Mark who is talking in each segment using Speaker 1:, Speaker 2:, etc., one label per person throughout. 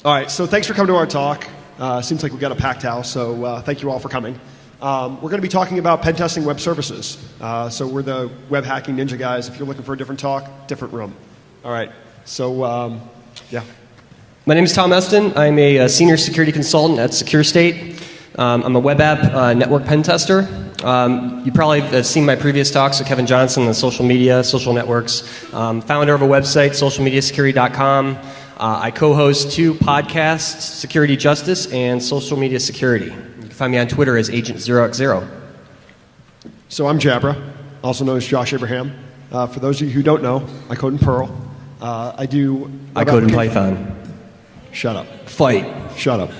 Speaker 1: All right, so thanks for coming to our talk. Seems like we've got a packed house, so thank you all for coming. We're going to be talking about pen testing web services. So we're the web hacking ninja guys. If you're looking for a different talk, different room. All right, so yeah.
Speaker 2: My name is Tom Eston. I'm a senior security consultant at SecureState. I'm a web app network pen tester. You probably have seen my previous talks with Kevin Johnson on social media, social networks. Founder of a website, socialmediasecurity.com. I co-host 2 podcasts, Security Justice and Social Media Security. You can find me on Twitter as Agent0x0.
Speaker 1: So I'm Jabra, also known as Josh Abraham. For those of you who don't know, I code in Perl. I code
Speaker 2: in Python.
Speaker 1: Shut up.
Speaker 2: Fight.
Speaker 1: Shut up.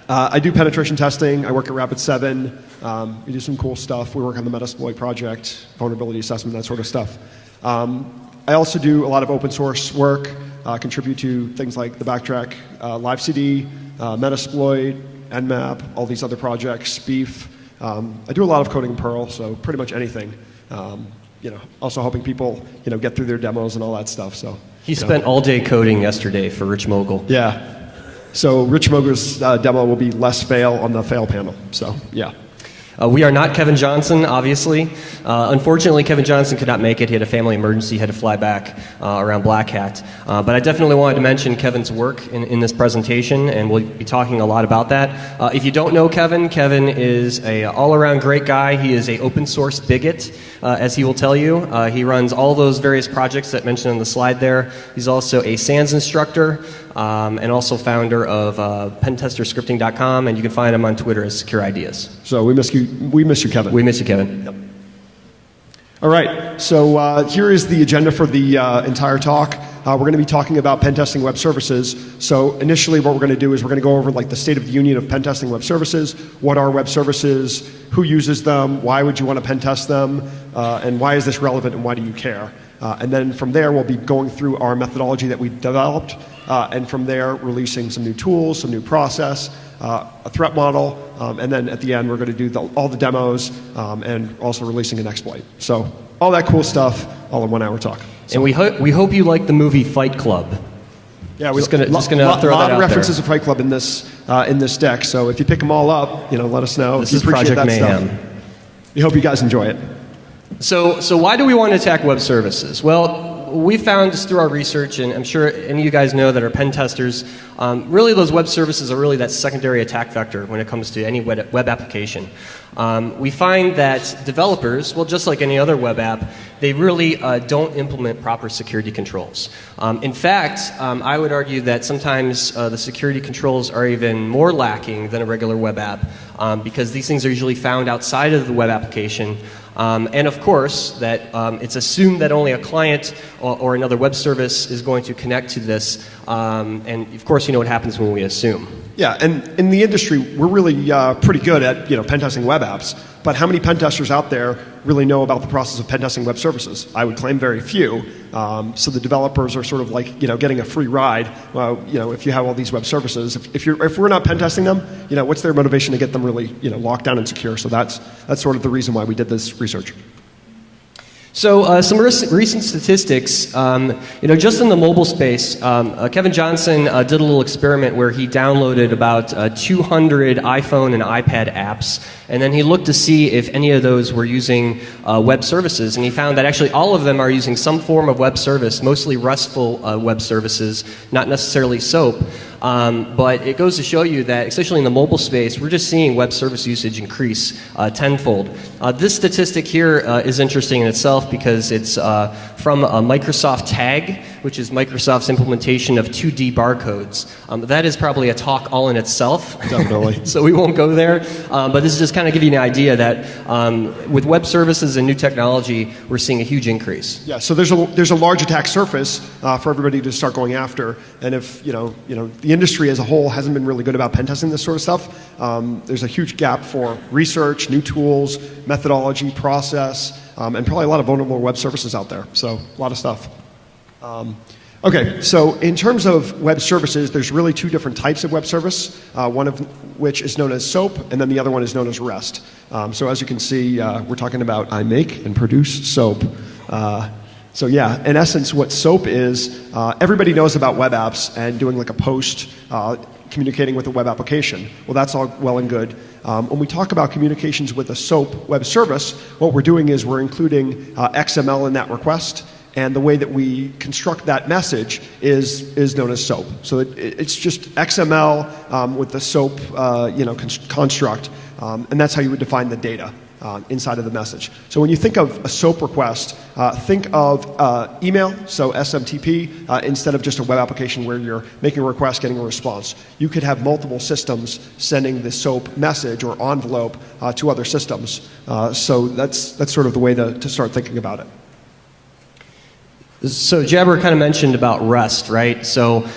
Speaker 1: I do penetration testing. I work at Rapid7. We do some cool stuff. We work on the Metasploit project, vulnerability assessment, that sort of stuff. I also do a lot of open source work, contribute to things like the Backtrack Live CD, Metasploit, Nmap, all these other projects, Beef. I do a lot of coding in Perl, so pretty much anything. Also helping people, get through their demos and all that stuff. So
Speaker 2: he spent all day coding yesterday for Rich Mogul.
Speaker 1: Yeah. So Rich Mogul's demo will be less fail on the fail panel. So yeah.
Speaker 2: We are not Kevin Johnson, obviously. Unfortunately, Kevin Johnson could not make it. He had a family emergency, had to fly back around Black Hat. But I definitely wanted to mention Kevin's work in this presentation, and we'll be talking a lot about that. If you don't know Kevin, Kevin is an all-around great guy. He is an open source bigot, as he will tell you. He runs all those various projects that mentioned on the slide there. He's also a SANS instructor, and also founder of pentesterscripting.com, and you can find him on Twitter as Secure Ideas.
Speaker 1: So we miss you, Kevin.
Speaker 2: We miss you, Kevin.
Speaker 1: Yep. All right, so here is the agenda for the entire talk. We're going to be talking about pen testing web services. So initially what we're going to do is we're going to go over like the state of the union of pen testing web services. What are web services? Who uses them? Why would you want to pen test them? And why is this relevant and why do you care? And then from there we'll be going through our methodology that we developed. And from there, releasing some new tools, some new process, a threat model, and then at the end, we're going to do all the demos and also releasing an exploit. So all that cool stuff, all in 1 hour talk. So,
Speaker 2: and we hope you like the movie Fight Club.
Speaker 1: Yeah, we're
Speaker 2: just going to throw that out there.
Speaker 1: A lot of references to Fight Club in this deck. So if you pick them all up, let us know.
Speaker 2: This is Project Mayhem.
Speaker 1: Stuff. We hope you guys enjoy it.
Speaker 2: So why do we want to attack web services? Well, we found just through our research, and I'm sure any of you guys know that are pen testers, really those web services are really that secondary attack vector when it comes to any web application. We find that developers, well, just like any other web app, they really don't implement proper security controls. In fact, I would argue that sometimes the security controls are even more lacking than a regular web app because these things are usually found outside of the web application. And of course, that it's assumed that only a client or another web service is going to connect to this. And of course, you know what happens when we assume.
Speaker 1: Yeah, and in the industry, we're really pretty good at pen testing web apps. But how many pen testers out there really know about the process of pen testing web services? I would claim very few. So the developers are sort of like getting a free ride. If you have all these web services, if we're not pen testing them, what's their motivation to get them really locked down and secure? So that's sort of the reason why we did this research.
Speaker 2: So some recent statistics, just in the mobile space, Kevin Johnson did a little experiment where he downloaded about 200 iPhone and iPad apps, and then he looked to see if any of those were using web services, and he found that actually all of them are using some form of web service, mostly RESTful web services, not necessarily SOAP. But it goes to show you that, especially in the mobile space, we're just seeing web service usage increase tenfold. This statistic here is interesting in itself because it's from a Microsoft Tag, which is Microsoft's implementation of 2D barcodes. That is probably a talk all in itself.
Speaker 1: Definitely.
Speaker 2: So we won't go there. But this is just kind of giving you an idea that with web services and new technology, we're seeing a huge increase.
Speaker 1: Yeah. So there's a large attack surface for everybody to start going after, and if the industry as a whole hasn't been really good about pen testing this sort of stuff, there's a huge gap for research, new tools, methodology, process, and probably a lot of vulnerable web services out there. So a lot of stuff. Okay, so in terms of web services, there's really 2 different types of web service, one of which is known as SOAP, and then the other one is known as REST. So as you can see, we're talking about I make and produce SOAP. So yeah, in essence, what SOAP is, everybody knows about web apps and doing like a post, communicating with a web application. Well, that's all well and good. When we talk about communications with a SOAP web service, what we're doing is we're including XML in that request, and the way that we construct that message is known as SOAP. So it's just XML with the SOAP construct, and that's how you would define the data inside of the message. So when you think of a SOAP request, think of email, so SMTP, instead of just a web application where you're making a request, getting a response. You could have multiple systems sending the SOAP message or envelope to other systems. So that's sort of the way to start thinking about it.
Speaker 2: So Jabber kind of mentioned about REST, right? So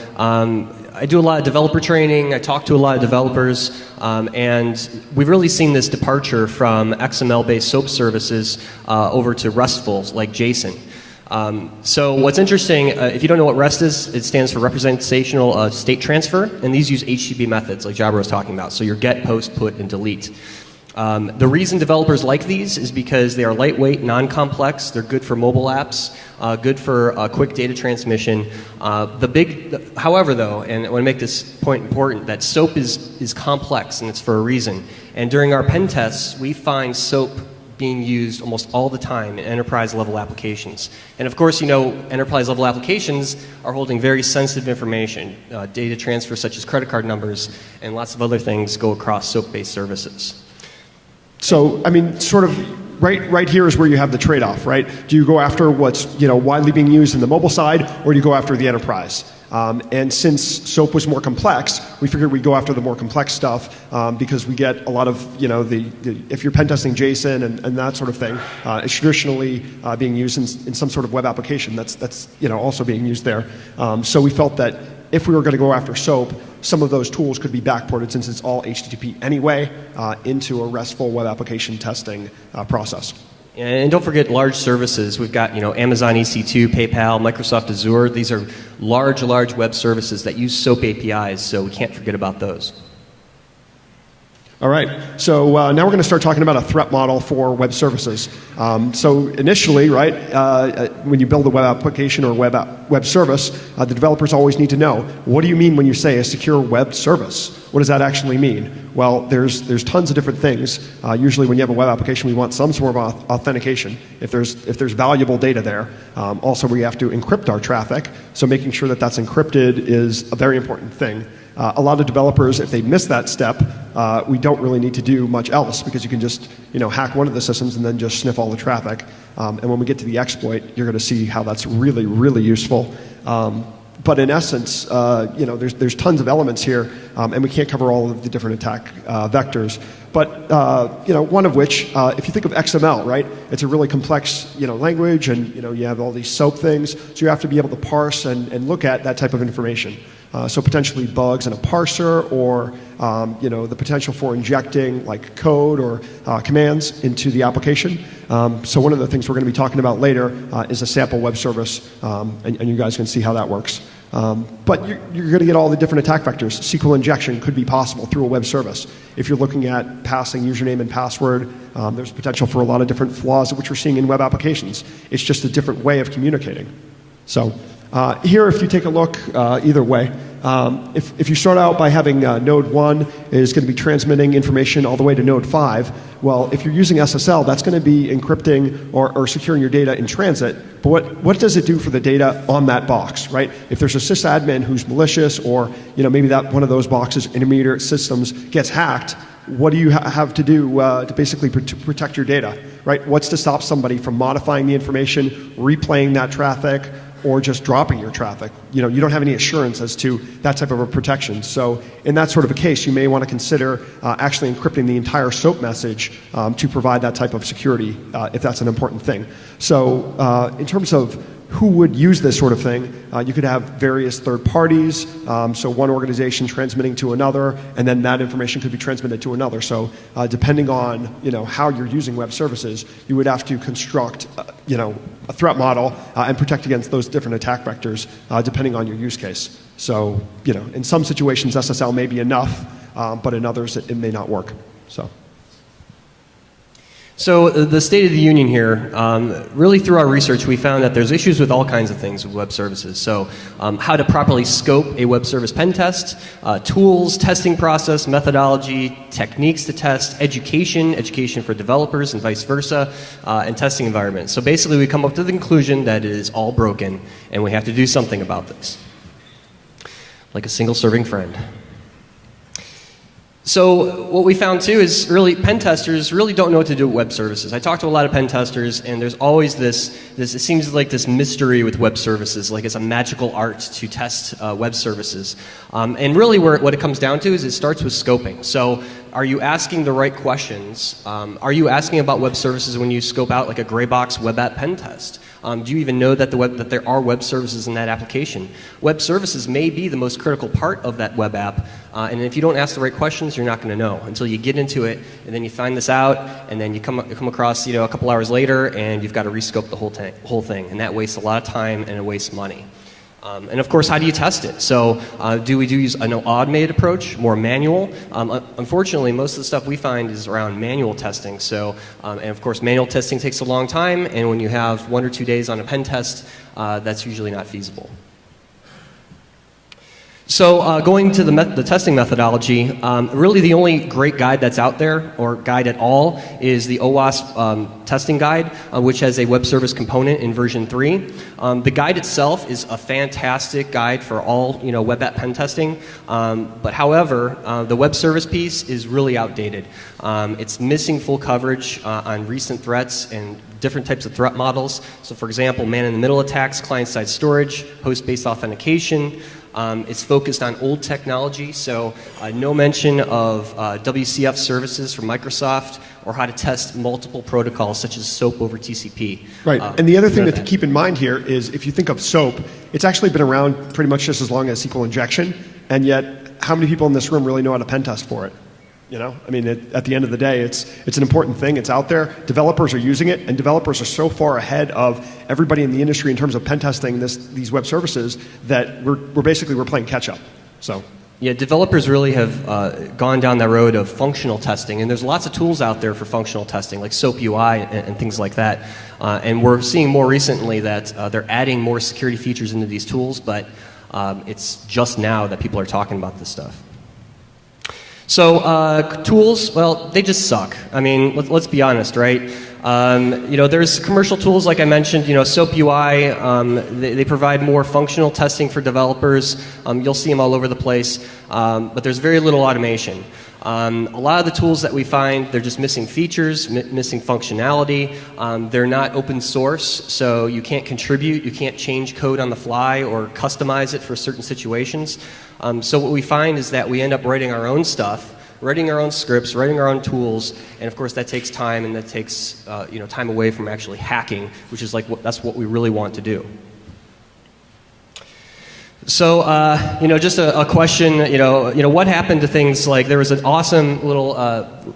Speaker 2: I do a lot of developer training, I talk to a lot of developers, and we've really seen this departure from XML-based SOAP services over to RESTful, like JSON. So what's interesting, if you don't know what REST is, it stands for Representational State Transfer, and these use HTTP methods like Jabber was talking about, so your get, post, put, and delete. The reason developers like these is because they are lightweight, non-complex, they're good for mobile apps, good for quick data transmission. However though, and I want to make this point important, that SOAP is complex and it's for a reason. And during our pen tests, we find SOAP being used almost all the time in enterprise level applications. And of course, you know, enterprise level applications are holding very sensitive information. Data transfer such as credit card numbers and lots of other things go across SOAP-based services.
Speaker 1: So, I mean, sort of right here is where you have the trade-off, right? Do you go after what's widely being used in the mobile side, or do you go after the enterprise? And since SOAP was more complex, we figured we'd go after the more complex stuff because we get a lot of, if you're pen testing JSON and that sort of thing, it's traditionally being used in some sort of web application that's also being used there. So we felt that if we were going to go after SOAP, some of those tools could be backported, since it's all HTTP anyway, into a RESTful web application testing process.
Speaker 2: And don't forget large services. We've got Amazon EC2, PayPal, Microsoft Azure. These are large web services that use SOAP APIs, so we can't forget about those.
Speaker 1: All right, so now we're going to start talking about a threat model for web services. So initially, right, when you build a web application or web service, the developers always need to know, what do you mean when you say a secure web service? What does that actually mean? Well, there's tons of different things. Usually when you have a web application, we want some sort of authentication if there's valuable data there. Also, we have to encrypt our traffic, so making sure that that's encrypted is a very important thing. A lot of developers, if they miss that step, we don't really need to do much else, because you can just hack one of the systems and then just sniff all the traffic. And when we get to the exploit, you're going to see how that's really, really useful. But in essence, there's tons of elements here, and we can't cover all of the different attack vectors. But one of which, if you think of XML, right, it's a really complex language, and you have all these SOAP things, so you have to be able to parse and look at that type of information. So potentially bugs in a parser, or the potential for injecting like code or commands into the application. So one of the things we're going to be talking about later is a sample web service, and you guys can see how that works. But you're going to get all the different attack vectors. SQL injection could be possible through a web service. If you're looking at passing username and password, there's potential for a lot of different flaws which we're seeing in web applications. It's just a different way of communicating. So here, if you take a look, either way, if you start out by having node 1 is going to be transmitting information all the way to node 5, well, if you're using SSL, that's going to be encrypting or securing your data in transit. But what does it do for the data on that box, right? If there's a sysadmin who's malicious, or maybe that one of those boxes, intermediate systems, gets hacked, what do you have to do to basically protect your data, right? What's to stop somebody from modifying the information, replaying that traffic, or just dropping your traffic? You don't have any assurance as to that type of a protection. So in that sort of a case, you may want to consider actually encrypting the entire SOAP message to provide that type of security, if that's an important thing. So in terms of who would use this sort of thing, you could have various third parties, so one organization transmitting to another, and then that information could be transmitted to another. So depending on how you're using web services, you would have to construct a threat model and protect against those different attack vectors depending on your use case. So in some situations SSL may be enough, but in others it may not work.
Speaker 2: So the state of the union here, really through our research, we found that there's issues with all kinds of things with web services. So how to properly scope a web service pen test, tools, testing process, methodology, techniques to test, education for developers and vice versa, and testing environments. So basically we come up to the conclusion that it is all broken and we have to do something about this. Like a single serving friend. So what we found too is really pen testers really don't know what to do with web services. I talk to a lot of pen testers and there's always this it seems like this mystery with web services, like it's a magical art to test web services. And really what it comes down to is it starts with scoping. So are you asking the right questions? Are you asking about web services when you scope out like a gray box web app pen test? Do you even know that there are web services in that application? Web services may be the most critical part of that web app, and if you don't ask the right questions, you're not going to know until you get into it, and then you find this out, and then you come across a couple hours later, and you've got to rescope the whole thing, and that wastes a lot of time and it wastes money. And of course, how do you test it? So do we use an automated approach, more manual? Unfortunately, most of the stuff we find is around manual testing. So, and of course, manual testing takes a long time, and when you have 1 or 2 days on a pen test, that's usually not feasible. So going to the testing methodology, really the only great guide that's out there, or guide at all, is the OWASP testing guide, which has a web service component in version 3. The guide itself is a fantastic guide for all web app pen testing, but however, the web service piece is really outdated. It's missing full coverage on recent threats and different types of threat models. So for example, man-in-the-middle attacks, client-side storage, host-based authentication. It's focused on old technology, so no mention of WCF services from Microsoft or how to test multiple protocols such as SOAP over TCP.
Speaker 1: Right, and the other thing to keep in mind here is if you think of SOAP, it's actually been around pretty much just as long as SQL injection, and yet how many people in this room really know how to pen test for it? I mean, at the end of the day, it's an important thing. It's out there. Developers are using it, and developers are so far ahead of everybody in the industry in terms of pen testing these web services that we're playing catch up. So.
Speaker 2: Yeah, developers really have gone down that road of functional testing, and there's lots of tools out there for functional testing, like SOAP UI and things like that. And we're seeing more recently that they're adding more security features into these tools, but it's just now that people are talking about this stuff. So tools, well, they just suck. I mean, let's be honest, right? There's commercial tools like I mentioned. SOAP UI. They provide more functional testing for developers. You'll see them all over the place, but there's very little automation. A lot of the tools that we find, they're just missing features, missing functionality. They're not open source, so you can't contribute, you can't change code on the fly or customize it for certain situations. So what we find is that we end up writing our own stuff, writing our own scripts, writing our own tools, and of course that takes time, and that takes time away from actually hacking, which is that's what we really want to do. So, just a question, what happened to things like there was an awesome little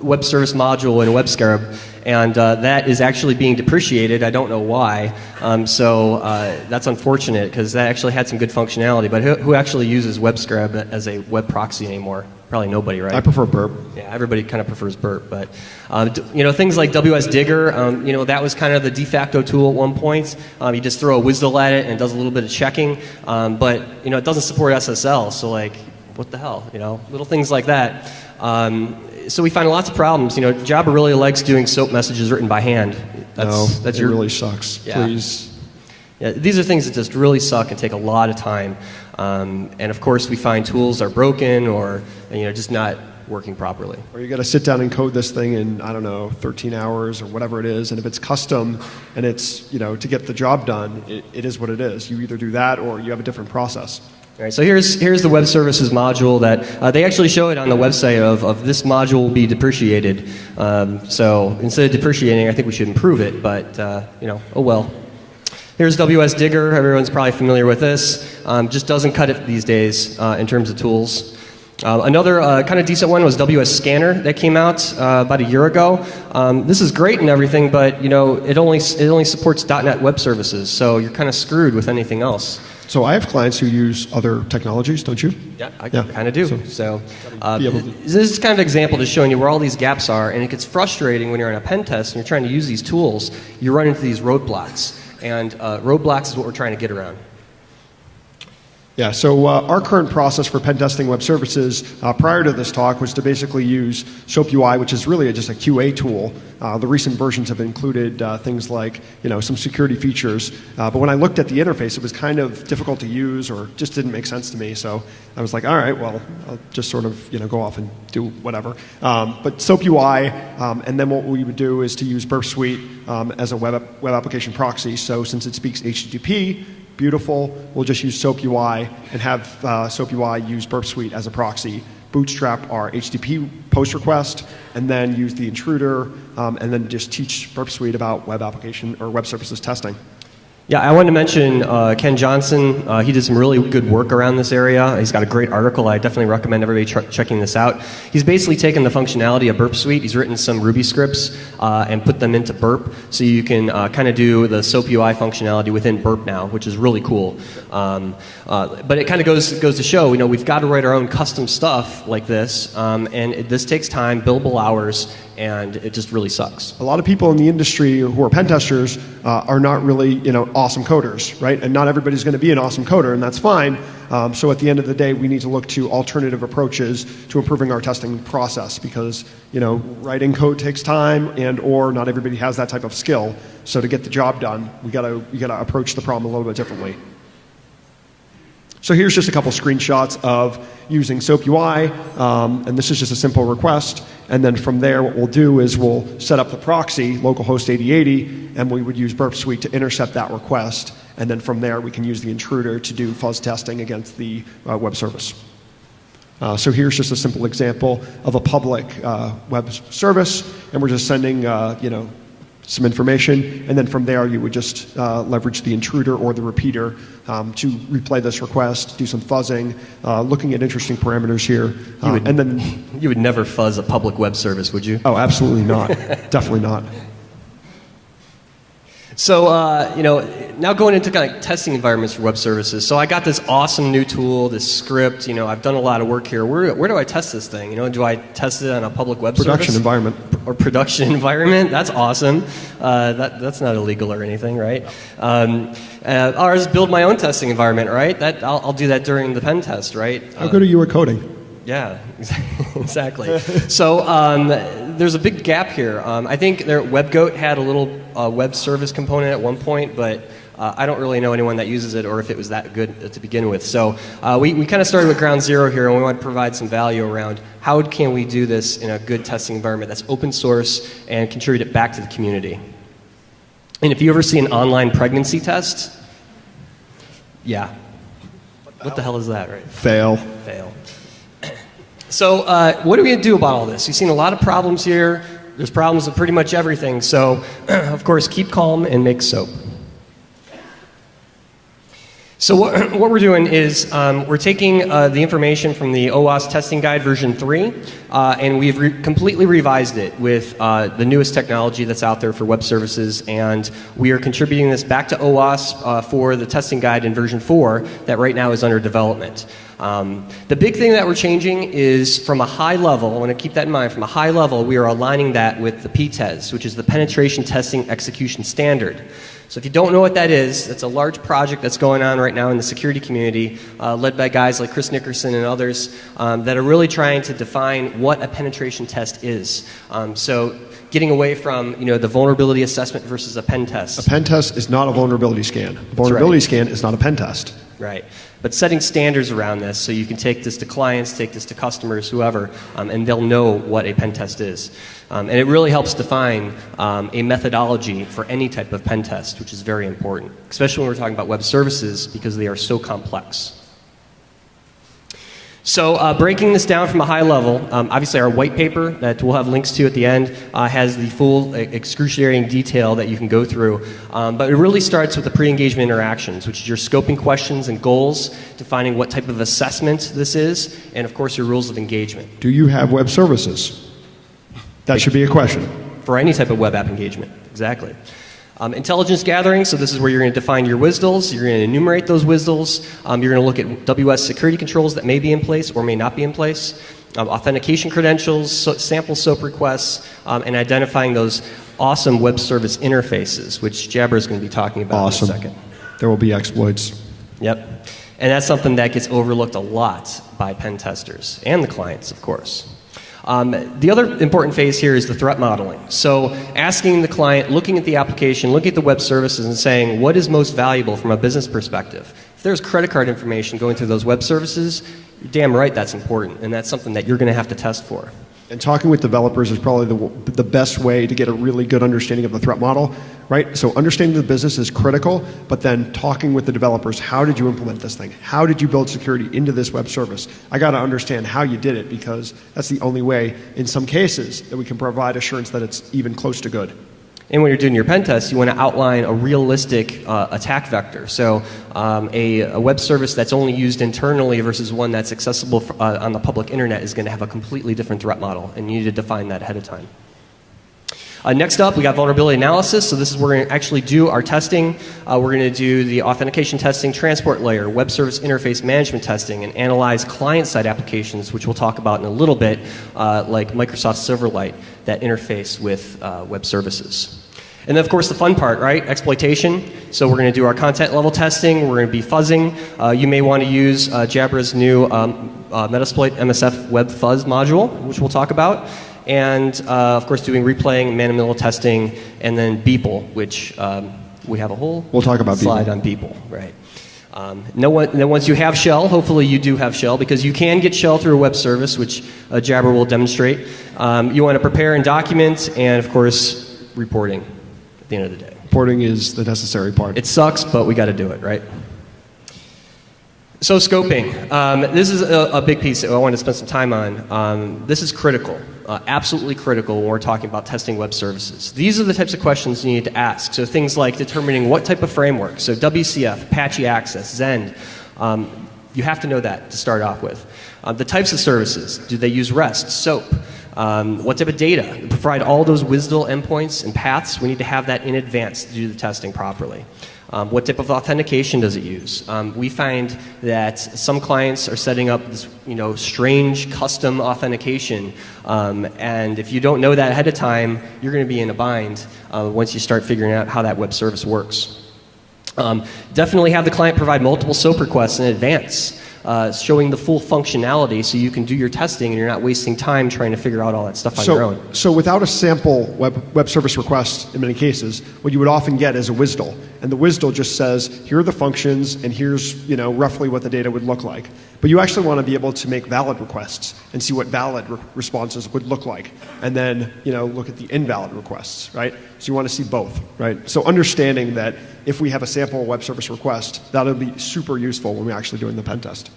Speaker 2: web service module in WebScarab, and that is actually being depreciated. I don't know why. So that's unfortunate because that actually had some good functionality. But who actually uses WebScarab as a web proxy anymore? Probably nobody, right?
Speaker 1: I prefer Burp.
Speaker 2: Yeah, everybody kind of prefers Burp. But things like WS Digger, that was kind of the de facto tool at one point. You just throw a WSDL at it and it does a little bit of checking. But it doesn't support SSL. So what the hell? Little things like that. So we find lots of problems. Java really likes doing SOAP messages written by hand.
Speaker 1: It really sucks. Yeah. Please.
Speaker 2: Yeah, these are things that just really suck and take a lot of time. And of course, we find tools are broken or just not working properly.
Speaker 1: Or you got to sit down and code this thing in 13 hours or whatever it is. And if it's custom and it's to get the job done, it is what it is. You either do that or you have a different process.
Speaker 2: All right, so here's the web services module that they actually show it on the website of this module will be depreciated. So instead of depreciating, I think we should improve it, but oh well. Here's WS Digger. Everyone's probably familiar with this. Just doesn't cut it these days in terms of tools. Another kind of decent one was WS Scanner that came out about a year ago. This is great and everything, but it only supports .NET Web Services, so you're kind of screwed with anything else.
Speaker 1: So I have clients who use other technologies, don't you?
Speaker 2: Yeah, I kind of do. So
Speaker 1: This
Speaker 2: is kind of an example just showing you where all these gaps are, and it gets frustrating when you're in a pen test and you're trying to use these tools. You run into these roadblocks, and roadblocks is what we're trying to get around.
Speaker 1: Yeah, so our current process for pen testing web services prior to this talk was to basically use SoapUI, which is really just a QA tool. The recent versions have included things like some security features, but when I looked at the interface, it was kind of difficult to use or just didn't make sense to me. So I was like, all right, well, I'll just sort of go off and do whatever. But SoapUI, and then what we would do is to use Burp Suite as a web application proxy. So since it speaks HTTP, beautiful. We'll just use SoapUI and have SoapUI use Burp Suite as a proxy, bootstrap our HTTP post request, and then use the intruder, and then just teach Burp Suite about web application or web services testing.
Speaker 2: Yeah, I wanted to mention Ken Johnson. He did some really good work around this area. He's got a great article. I definitely recommend everybody checking this out. He's basically taken the functionality of Burp Suite. He's written some Ruby scripts and put them into Burp, so you can kind of do the SoapUI functionality within Burp now, which is really cool. But it kind of goes to show, we've got to write our own custom stuff like this, and this takes time, billable hours, and it just really sucks.
Speaker 1: A lot of people in the industry who are pen testers are not really, awesome coders, right? And not everybody's going to be an awesome coder, and that's fine. So at the end of the day, we need to look to alternative approaches to improving our testing process because, writing code takes time and/or not everybody has that type of skill. So to get the job done, we gotta approach the problem a little bit differently. So here's just a couple screenshots of using SoapUI, and this is just a simple request. And then from there, what we'll do is we'll set up the proxy, localhost 8080, and we would use Burp Suite to intercept that request. And then from there, we can use the intruder to do fuzz testing against the web service. So here's just a simple example of a public web service, and we're just sending, some information, and then from there you would just leverage the intruder or the repeater to replay this request, do some fuzzing, looking at interesting parameters here, and then
Speaker 2: you would never fuzz a public web service, would you?
Speaker 1: Oh, absolutely not. Definitely not.
Speaker 2: So, now going into kind of testing environments for web services. So I got this awesome new tool, this script. I've done a lot of work here. Where do I test this thing? Do I test it on a public web service?
Speaker 1: Production environment.
Speaker 2: Or production environment? That's awesome. That's not illegal or anything, right? Or just build my own testing environment, right? I'll do that during the pen test, right?
Speaker 1: How good are you at coding?
Speaker 2: Yeah, exactly. So there's a big gap here. I think WebGoat had a little web service component at one point, but I don't really know anyone that uses it or if it was that good to begin with. So we kind of started with ground zero here, and we want to provide some value around how can we do this in a good testing environment that's open source and contribute it back to the community. And if you ever see an online pregnancy test, yeah. What the hell is that, right?
Speaker 1: Fail.
Speaker 2: So what are we going to do about all this? We've seen a lot of problems here. There's problems with pretty much everything. So, of course, keep calm and make soap. So what we're doing is we're taking the information from the OWASP testing guide version 3, and we've completely revised it with the newest technology that's out there for web services, and we are contributing this back to OWASP for the testing guide in version 4 that right now is under development. The big thing that we're changing is from a high level, I want to keep that in mind, from a high level we are aligning that with the PTES, which is the Penetration Testing Execution Standard. So if you don't know what that is, it's a large project that's going on right now in the security community, led by guys like Chris Nickerson and others that are really trying to define what a penetration test is. So getting away from the vulnerability assessment versus a pen test.
Speaker 1: A pen test is not a vulnerability scan. A vulnerability scan is not a pen test.
Speaker 2: Right. But setting standards around this so you can take this to clients, take this to customers, whoever, and they'll know what a pen test is. And it really helps define a methodology for any type of pen test, which is very important, especially when we're talking about web services because they are so complex. So breaking this down from a high level, obviously our white paper that we'll have links to at the end has the full excruciating detail that you can go through. But it really starts with the pre-engagement interactions, which is your scoping questions and goals, defining what type of assessment this is, and of course your rules of engagement.
Speaker 1: Do you have web services? That should be a question.
Speaker 2: For any type of web app engagement, exactly. Intelligence gathering, so this is where you're going to define your WSDLs, you're going to enumerate those WSDLs, you're going to look at WS security controls that may be in place or may not be in place, authentication credentials, sample SOAP requests, and identifying those awesome web service interfaces, which Jabber is going to be talking about in a second.
Speaker 1: There will be exploits.
Speaker 2: Yep. And that's something that gets overlooked a lot by pen testers and the clients, of course. The other important phase here is the threat modeling. So asking the client, looking at the application, looking at the web services and saying what is most valuable from a business perspective. If there's credit card information going through those web services, you're damn right that's important, and that's something that you're going to have to test for.
Speaker 1: And talking with developers is probably the best way to get a really good understanding of the threat model, right? So understanding the business is critical, but then talking with the developers, how did you implement this thing? How did you build security into this web service? I got to understand how you did it, because that's the only way, in some cases, that we can provide assurance that it's even close to good.
Speaker 2: And when you're doing your pen test, you want to outline a realistic attack vector. So a web service that's only used internally versus one that's accessible on the public internet is going to have a completely different threat model, and you need to define that ahead of time. Next up, we got vulnerability analysis. So this is where we're going to actually do our testing. We're going to do the authentication testing, transport layer, web service interface management testing, and analyze client-side applications, which we'll talk about in a little bit, like Microsoft Silverlight, that interface with web services. And then, of course, the fun part, right? Exploitation. So we're going to do our content level testing. We're going to be fuzzing. You may want to use Jabber's new Metasploit MSF Web Fuzz module, which we'll talk about. And, of course, doing replaying, man-in-the-middle testing, and then Beeple, which we have a whole slide on Beeple, right? Then once you have shell, hopefully you do have shell, because you can get shell through a web service, which Jabber will demonstrate. You want to prepare and document, and, of course, reporting at the end of the day.
Speaker 1: Reporting is the necessary part.
Speaker 2: It sucks, but we got to do it, right? So scoping. This is a big piece that I want to spend some time on. This is critical, absolutely critical when we're talking about testing web services. These are the types of questions you need to ask. So things like determining what type of framework. So WCF, Apache Access, Zend. You have to know that to start off with. The types of services. Do they use REST, SOAP? What type of data? To provide all those WSDL endpoints and paths, we need to have that in advance to do the testing properly. What type of authentication does it use? We find that some clients are setting up this, strange custom authentication, and if you don't know that ahead of time, you're going to be in a bind once you start figuring out how that web service works. Definitely have the client provide multiple SOAP requests in advance, showing the full functionality so you can do your testing and you're not wasting time trying to figure out all that stuff on your own.
Speaker 1: So without a sample web service request, in many cases, what you would often get is a WSDL. And the WSDL just says, here are the functions, and here's roughly what the data would look like. But you actually want to be able to make valid requests and see what valid responses would look like. And then look at the invalid requests, right? So you want to see both, right? So understanding that if we have a sample web service request, that'll be super useful when we're actually doing the pen test.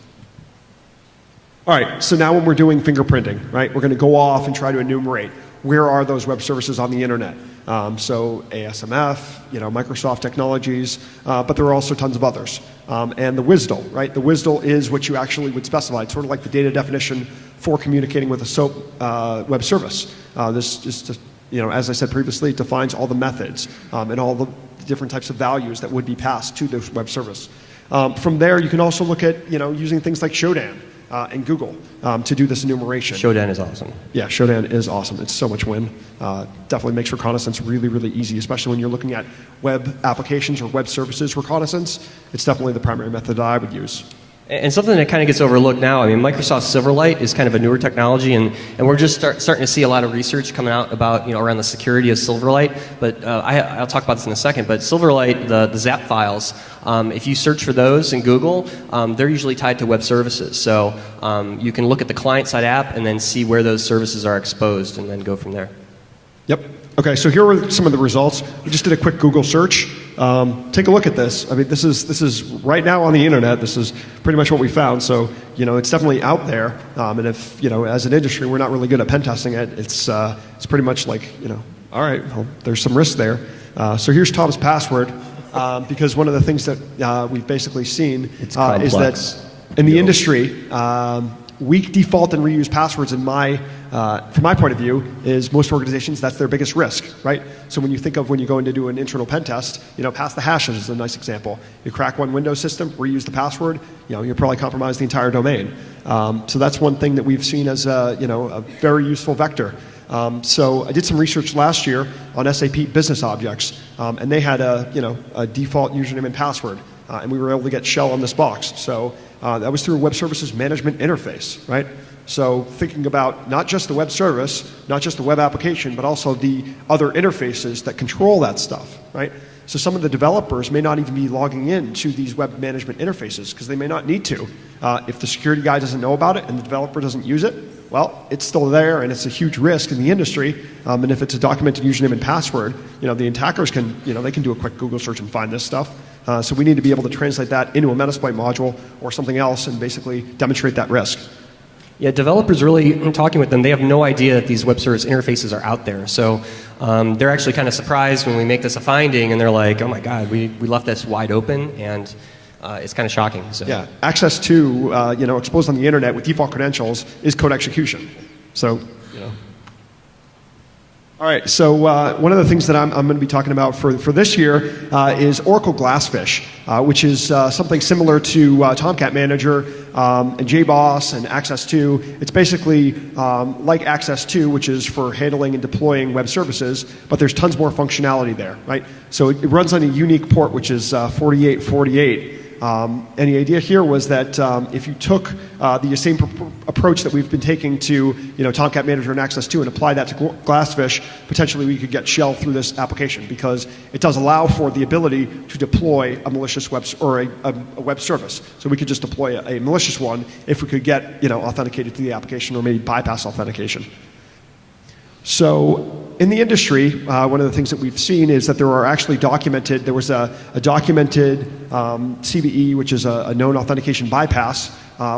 Speaker 1: All right, so now when we're doing fingerprinting, right, we're going to go off and try to enumerate where are those web services on the internet. So ASMF, Microsoft Technologies, but there are also tons of others. And the WSDL, right? The WSDL is what you actually would specify. It's sort of like the data definition for communicating with a SOAP web service. This is, as I said previously, it defines all the methods and all the different types of values that would be passed to this web service. From there, you can also look at using things like Shodan and Google to do this enumeration.
Speaker 2: Shodan is awesome.
Speaker 1: Yeah, Shodan is awesome. It's so much win. Definitely makes reconnaissance really, really easy, especially when you're looking at web applications or web services reconnaissance. It's definitely the primary method that I would use.
Speaker 2: And something that kind of gets overlooked now, I mean, Microsoft Silverlight is kind of a newer technology, and we're just starting to see a lot of research coming out about, around the security of Silverlight. But I'll talk about this in a second. But Silverlight, the ZAP files, if you search for those in Google, they're usually tied to web services. So you can look at the client-side app and then see where those services are exposed and then go from there.
Speaker 1: Yep. Okay, so here are some of the results. We just did a quick Google search. Take a look at this. I mean, this is right now on the internet. This is pretty much what we found. So, it's definitely out there. And if, as an industry, we're not really good at pen testing it, it's pretty much like, all right, well, there's some risk there. So here's Tom's password, because one of the things that we've basically seen is that in the industry, weak default and reuse passwords in my from my point of view, is most organizations, that's their biggest risk, right? So when you think of when you go in to do an internal pen test, pass the hashes is a nice example. You crack one Windows system, reuse the password, you'll probably compromise the entire domain. So that's one thing that we've seen as a very useful vector. So I did some research last year on SAP Business Objects, and they had a default username and password, and we were able to get shell on this box. So that was through a web services management interface, right? So thinking about not just the web service, not just the web application, but also the other interfaces that control that stuff, right? So some of the developers may not even be logging in to these web management interfaces because they may not need to. If the security guy doesn't know about it and the developer doesn't use it, well, it's still there and it's a huge risk in the industry. And if it's a documented username and password, the attackers can, they can do a quick Google search and find this stuff. So we need to be able to translate that into a Metasploit module or something else and basically demonstrate that risk.
Speaker 2: Yeah, developers really, talking with them, they have no idea that these web service interfaces are out there. So they're actually kind of surprised when we make this a finding, and they're like, oh my God, we left this wide open, and it's kind of shocking. So.
Speaker 1: Yeah, access to, exposed on the internet with default credentials is code execution. So, All right, so one of the things that I'm going to be talking about for this year is Oracle Glassfish, which is something similar to Tomcat Manager and JBoss and Access2. It's basically like Access2, which is for handling and deploying web services, but there's tons more functionality there, right? So it runs on a unique port, which is 4848. And the idea here was that if you took the same approach that we've been taking to Tomcat Manager and Access2 and apply that to Glassfish, potentially we could get shell through this application because it does allow for the ability to deploy a malicious web or a web service. So we could just deploy a malicious one if we could get authenticated to the application or maybe bypass authentication. So in the industry, one of the things that we've seen is that there was a documented CVE, which is a known authentication bypass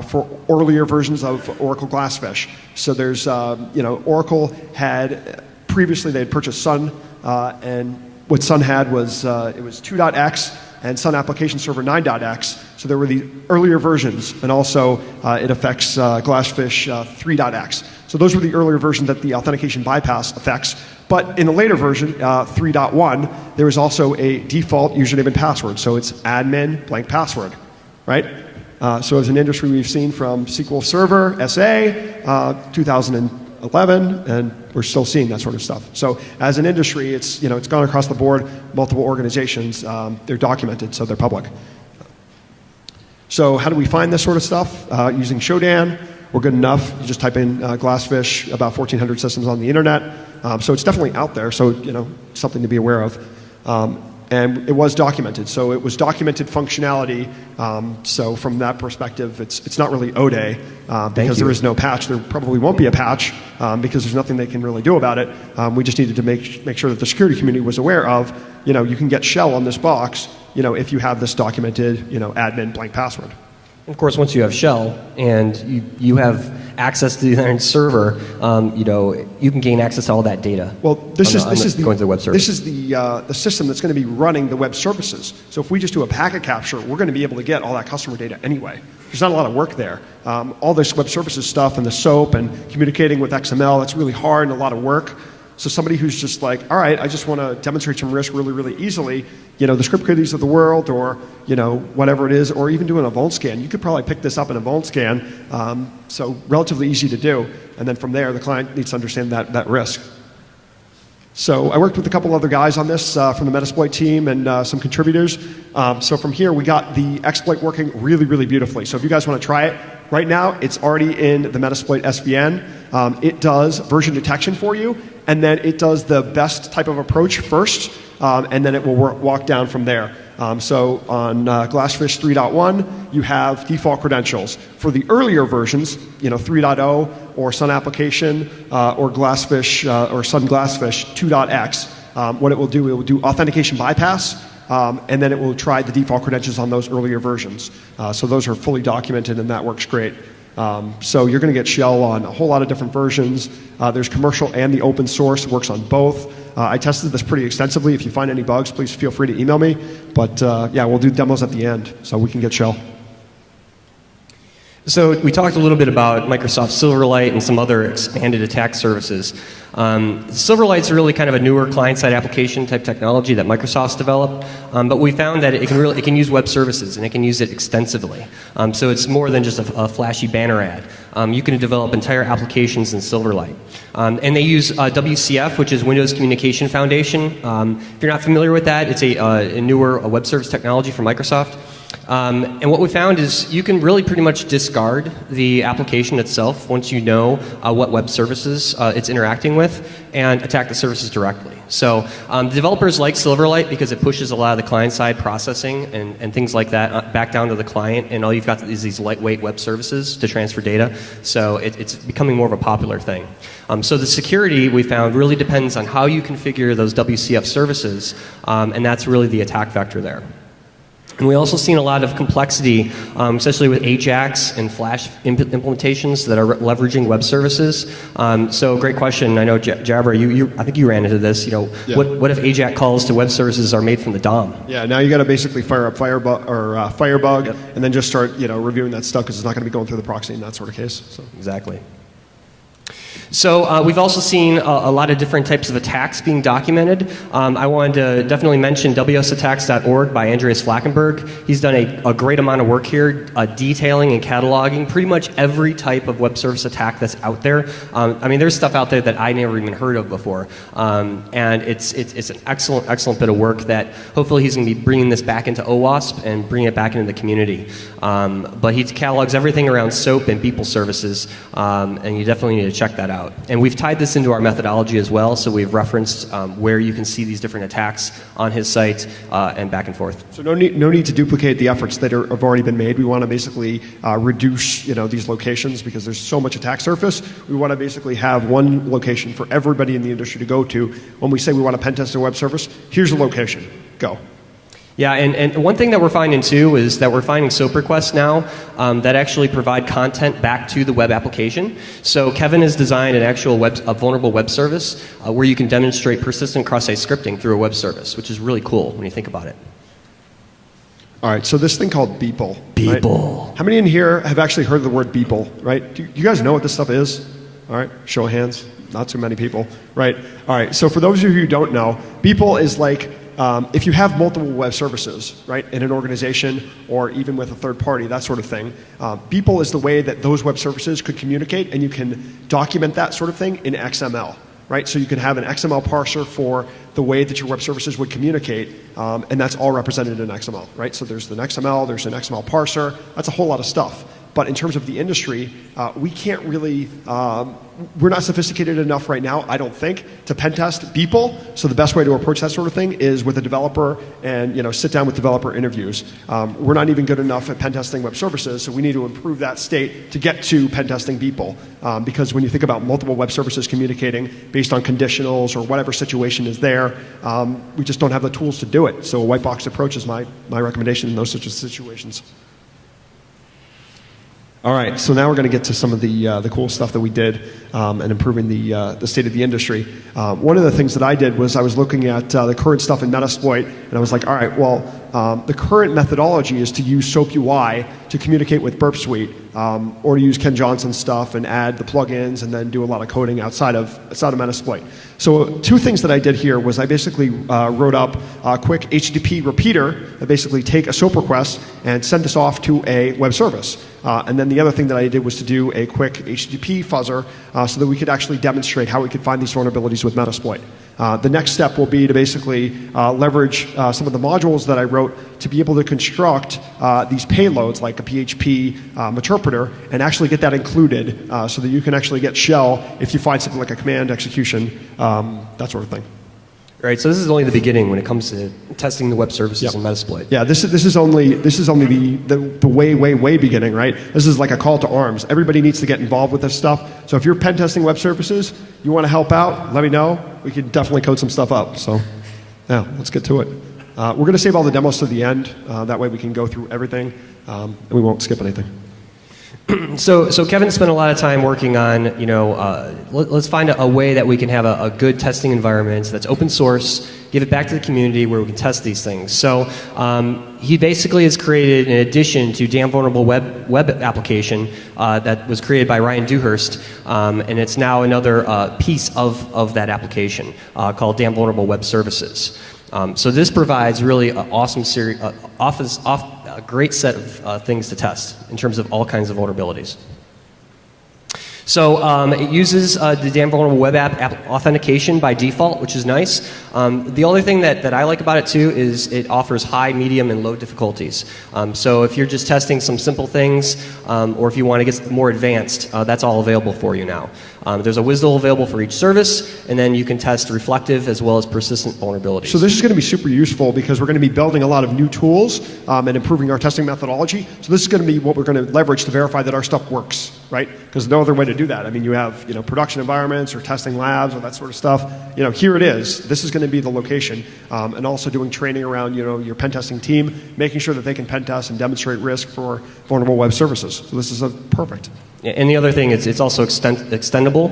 Speaker 1: for earlier versions of Oracle Glassfish. So there's, Oracle had, previously they had purchased Sun, and what Sun had was, it was 2.x and Sun Application Server 9.x. So there were the earlier versions, and also it affects Glassfish 3.x. So those were the earlier versions that the authentication bypass affects. But in the later version, 3.1, there is also a default username and password. So it's admin blank password, right? So as an industry, we've seen from SQL Server, SA, 2011, and we're still seeing that sort of stuff. So as an industry, it's gone across the board, multiple organizations, they're documented, so they're public. So how do we find this sort of stuff? Using Shodan. We're good enough. You just type in Glassfish, about 1,400 systems on the internet. So it's definitely out there, so something to be aware of. And it was documented. So it was documented functionality. So from that perspective, it's not really O-Day because there is no patch. There probably won't be a patch because there's nothing they can really do about it. We just needed to make sure that the security community was aware of, you can get shell on this box, if you have this documented, admin blank password.
Speaker 2: Of course, once you have shell and you have access to the internet server, you can gain access to all that data.
Speaker 1: Well, this is
Speaker 2: going to the web service.
Speaker 1: This is the system that's going to be running the web services. So if we just do a packet capture, we're going to be able to get all that customer data anyway. There's not a lot of work there. All this web services stuff and the SOAP and communicating with XML, that's really hard and a lot of work. So somebody who's just like, all right, I just want to demonstrate some risk really, really easily, the script kiddies of the world or, whatever it is, or even doing a vuln scan. You could probably pick this up in a vuln scan, so relatively easy to do. And then from there, the client needs to understand that risk. So I worked with a couple other guys on this from the Metasploit team and some contributors. So from here, we got the exploit working really, really beautifully. So if you guys want to try it, right now, it's already in the Metasploit SVN. It does version detection for you, and then it does the best type of approach first, and then it will walk down from there. So on Glassfish 3.1, you have default credentials. For the earlier versions, 3.0 or Sun Application or Glassfish or Sun Glassfish 2.x, what it will do authentication bypass, and then it will try the default credentials on those earlier versions. So those are fully documented, and that works great. So you're going to get shell on a whole lot of different versions. There's commercial and the open source, works on both. I tested this pretty extensively. If you find any bugs, please feel free to email me. But yeah, we'll do demos at the end so we can get shell.
Speaker 2: So we talked a little bit about Microsoft Silverlight and some other expanded attack services. Silverlight's really kind of a newer client-side application type technology that Microsoft's developed, but we found that it can use web services and it can use it extensively. So it's more than just a flashy banner ad. You can develop entire applications in Silverlight. And they use WCF, which is Windows Communication Foundation. If you're not familiar with that, it's a newer web service technology from Microsoft. And what we found is you can really pretty much discard the application itself once you know what web services it's interacting with and attack the services directly. So developers like Silverlight because it pushes a lot of the client-side processing and things like that back down to the client, and all you've got is these lightweight web services to transfer data. So it's becoming more of a popular thing. So the security we found really depends on how you configure those WCF services, and that's really the attack vector there. And we also seen a lot of complexity, especially with Ajax and Flash implementations that are leveraging web services. So great question. I know Jabber, I think you ran into this. You know,
Speaker 1: yeah.
Speaker 2: What if Ajax calls to web services are made from the DOM?
Speaker 1: Yeah, now you got to basically fire up Firebug, yep. And then just start reviewing that stuff because it's not going to be going through the proxy in that sort of case. So.
Speaker 2: Exactly. So we've also seen a lot of different types of attacks being documented. I wanted to definitely mention wsattacks.org by Andreas Flackenberg. He's done a great amount of work here detailing and cataloging pretty much every type of web service attack that's out there. I mean, there's stuff out there that I never even heard of before. And it's an excellent bit of work that hopefully he's going to be bringing this back into OWASP and bringing it back into the community. But he catalogs everything around SOAP and Beeple services, and you definitely need to check that out. And we've tied this into our methodology as well, so we've referenced where you can see these different attacks on his site and back and forth.
Speaker 1: So no need to duplicate the efforts that have already been made. We want to basically reduce these locations because there's so much attack surface. We want to basically have one location for everybody in the industry to go to. When we say we want to pen test a web service, here's the location. Go.
Speaker 2: Yeah, and one thing that we're finding too is that we're finding SOAP requests now that actually provide content back to the web application. So Kevin has designed an actual a vulnerable web service where you can demonstrate persistent cross-site scripting through a web service, which is really cool when you think about it.
Speaker 1: All right, so this thing called Beeple.
Speaker 2: Beeple.
Speaker 1: Right? How many in here have actually heard of the word Beeple, right? Do you guys know what this stuff is? All right, show of hands. Not too many people, right? All right, so for those of you who don't know, Beeple is like if you have multiple web services, right, in an organization or even with a third party, that sort of thing, Beeple is the way that those web services could communicate, and you can document that sort of thing in XML, right? So you can have an XML parser for the way that your web services would communicate, and that's all represented in XML, right? So there's an XML, there's an XML parser, that's a whole lot of stuff. But in terms of the industry, we can't really, we're not sophisticated enough right now, I don't think, to pen test Beeple. So the best way to approach that sort of thing is with a developer and sit down with developer interviews. We're not even good enough at pen testing web services, so we need to improve that state to get to pen testing Beeple. Because when you think about multiple web services communicating based on conditionals or whatever situation is there, we just don't have the tools to do it. So a white box approach is my recommendation in those such situations. All right, so now we're going to get to some of the cool stuff that we did and improving the state of the industry. One of the things that I did was I was looking at the current stuff in Metasploit, and I was like, all right, well, the current methodology is to use SOAP UI to communicate with Burp Suite, or to use Ken Johnson's stuff and add the plugins and then do a lot of coding outside of Metasploit. So two things that I did here was I basically wrote up a quick HTTP repeater that basically take a SOAP request and send this off to a web service. And then the other thing that I did was to do a quick HTTP fuzzer so that we could actually demonstrate how we could find these vulnerabilities with Metasploit. The next step will be to basically leverage some of the modules that I wrote to be able to construct these payloads like a PHP interpreter and actually get that included so that you can actually get shell if you find something like a command execution, that sort of thing.
Speaker 2: Right, so this is only the beginning when it comes to testing the web services in Metasploit.
Speaker 1: Yeah, this is only the way beginning, right? This is like a call to arms. Everybody needs to get involved with this stuff. So if you're pen testing web services, you want to help out, let me know. We can definitely code some stuff up. So yeah, let's get to it. We're going to save all the demos to the end. That way we can go through everything and we won't skip anything.
Speaker 2: So Kevin spent a lot of time working on, let's find a way that we can have a good testing environment that's open source, give it back to the community where we can test these things. So he basically has created an addition to Damn Vulnerable web application that was created by Ryan Dewhurst, and it's now another piece of that application called Damn Vulnerable Web Services. So this provides really an awesome a great set of things to test in terms of all kinds of vulnerabilities. So it uses the Damn Vulnerable Web App authentication by default, which is nice. The only thing that I like about it too is it offers high, medium, and low difficulties. So if you're just testing some simple things, or if you want to get more advanced, that's all available for you now. There's a WSDL available for each service, and then you can test reflective as well as persistent vulnerabilities.
Speaker 1: So this is going to be super useful because we're going to be building a lot of new tools and improving our testing methodology. So this is going to be what we're going to leverage to verify that our stuff works, right? Because there's no other way to do that. I mean, you have production environments or testing labs or that sort of stuff. Here it is. This is going to be the location, and also doing training around your pen testing team, making sure that they can pen test and demonstrate risk for vulnerable web services. So this is perfect.
Speaker 2: And the other thing is it's also extendable,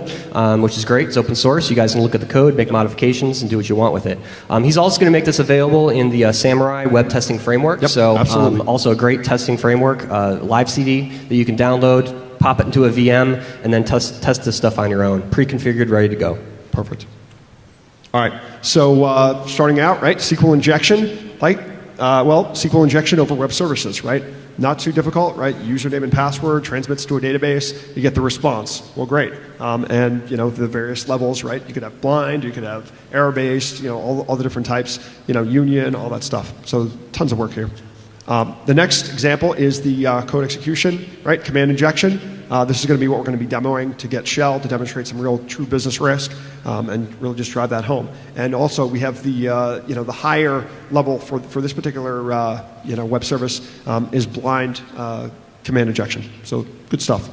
Speaker 2: which is great. It's open source. You guys can look at the code, make modifications, and do what you want with it. He's also going to make this available in the Samurai web testing framework.
Speaker 1: Yep,
Speaker 2: so
Speaker 1: also
Speaker 2: a great testing framework, live CD that you can download, pop it into a VM, and then test this stuff on your own. Pre-configured, ready to go.
Speaker 1: Perfect. All right. So starting out, right, SQL injection, right? SQL injection over web services, right? Not too difficult, right? Username and password transmits to a database. You get the response. Well, great. And the various levels, right? You could have blind, you could have error-based, all the different types, union, all that stuff. So tons of work here. The next example is the code execution, right? Command injection. This is going to be what we're going to be demoing to get shell to demonstrate some real true business risk and really just drive that home. And also we have the higher level for this particular web service is blind command injection. So good stuff.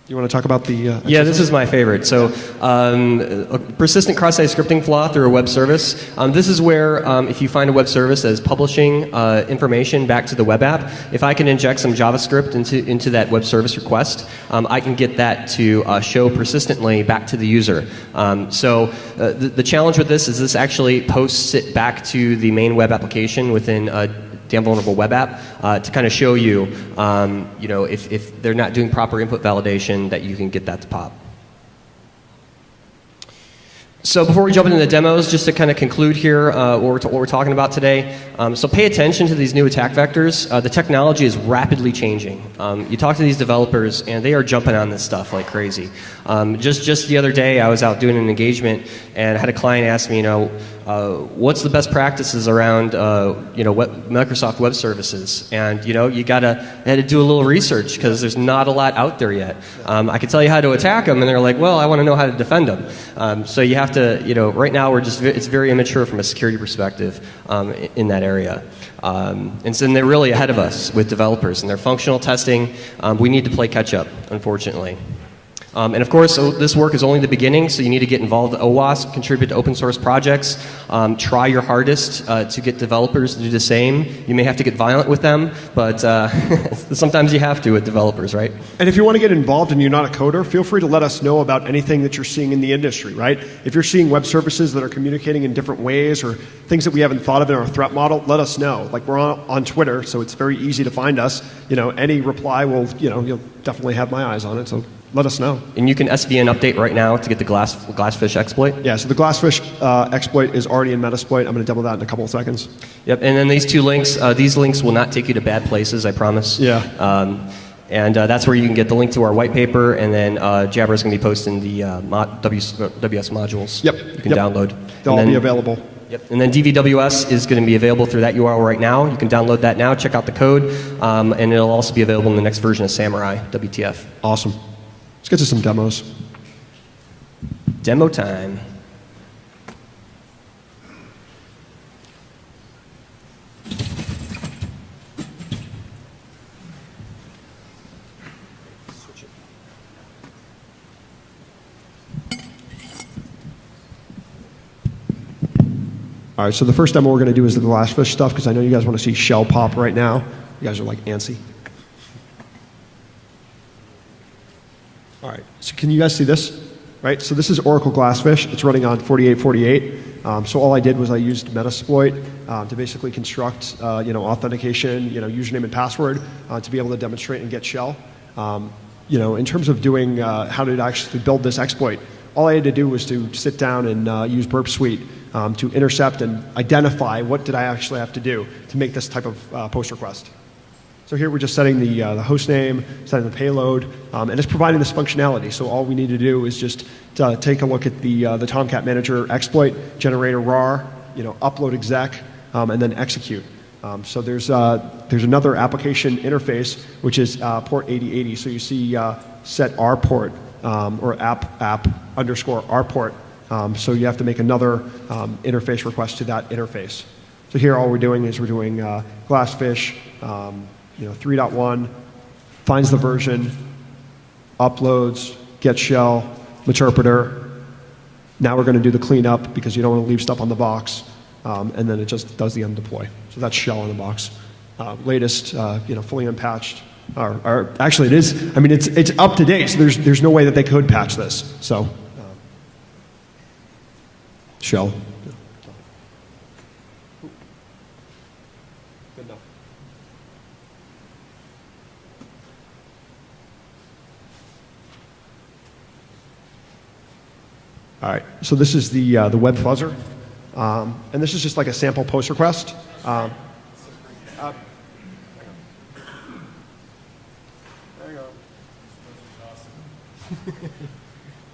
Speaker 1: You want to talk about the
Speaker 2: yeah, this is my favorite. So a persistent cross-site scripting flaw through a web service. This is where if you find a web service that is publishing information back to the web app, if I can inject some JavaScript into that web service request, I can get that to show persistently back to the user. The challenge with this is this actually posts it back to the main web application within Damn Vulnerable Web App to kind of show you, if they're not doing proper input validation, that you can get that to pop. So before we jump into the demos, just to kind of conclude here what we're talking about today, so pay attention to these new attack vectors. The technology is rapidly changing. You talk to these developers, and they are jumping on this stuff like crazy. Just the other day, I was out doing an engagement, and I had a client ask me, what's the best practices around Microsoft Web Services? And I had to do a little research because there's not a lot out there yet. I could tell you how to attack them, and they're like, well, I want to know how to defend them. So you have to, right now it's very immature from a security perspective in that area. And so they're really ahead of us with developers and their functional testing. We need to play catch up, unfortunately. And of course, this work is only the beginning, so you need to get involved with OWASP, contribute to open source projects, try your hardest to get developers to do the same. You may have to get violent with them, but sometimes you have to with developers, right?
Speaker 1: And if you want to get involved and you're not a coder, feel free to let us know about anything that you're seeing in the industry, right? If you're seeing web services that are communicating in different ways or things that we haven't thought of in our threat model, let us know. Like we're on Twitter, so it's very easy to find us. Any reply will, you'll definitely have my eyes on it, so let us know.
Speaker 2: And you can SVN update right now to get the Glassfish exploit?
Speaker 1: Yeah, so the Glassfish exploit is already in Metasploit. I'm going to demo that in a couple of seconds.
Speaker 2: Yep, and then these two links, these links will not take you to bad places, I promise.
Speaker 1: Yeah.
Speaker 2: And that's where you can get the link to our white paper, and then Jabber is going to be posting the WS modules.
Speaker 1: Yep.
Speaker 2: You can download.
Speaker 1: They'll all be available.
Speaker 2: Yep. And then DVWS is going to be available through that URL right now. You can download that now, check out the code, and it'll also be available in the next version of Samurai, WTF.
Speaker 1: Awesome. Let's get to some demos.
Speaker 2: Demo time.
Speaker 1: All right, so the first demo we're going to do is the Glassfish stuff because I know you guys want to see shell pop right now. You guys are like antsy. All right, so can you guys see this? Right, so this is Oracle Glassfish. It's running on 4848. So all I did was I used Metasploit to basically construct, authentication, username and password to be able to demonstrate and get shell. In terms of doing how to actually build this exploit, all I had to do was to sit down and use Burp Suite to intercept and identify what did I actually have to do to make this type of post request. So here we're just setting the host name, setting the payload, and it's providing this functionality. So all we need to do is just take a look at the Tomcat Manager exploit, generate a RAR, upload exec, and then execute. So there's another application interface, which is port 8080. So you see set R port or app underscore R port. So you have to make another interface request to that interface. So here all we're doing is we're doing Glassfish, 3.1, finds the version, uploads, gets shell, interpreter. Now we're going to do the cleanup because you don't want to leave stuff on the box, and then it just does the undeploy. So that's shell on the box. Latest, fully unpatched. Or actually, it is. I mean, it's up to date. So there's no way that they could patch this. So shell. Good enough. All right, so this is the web fuzzer, and this is just like a sample post request.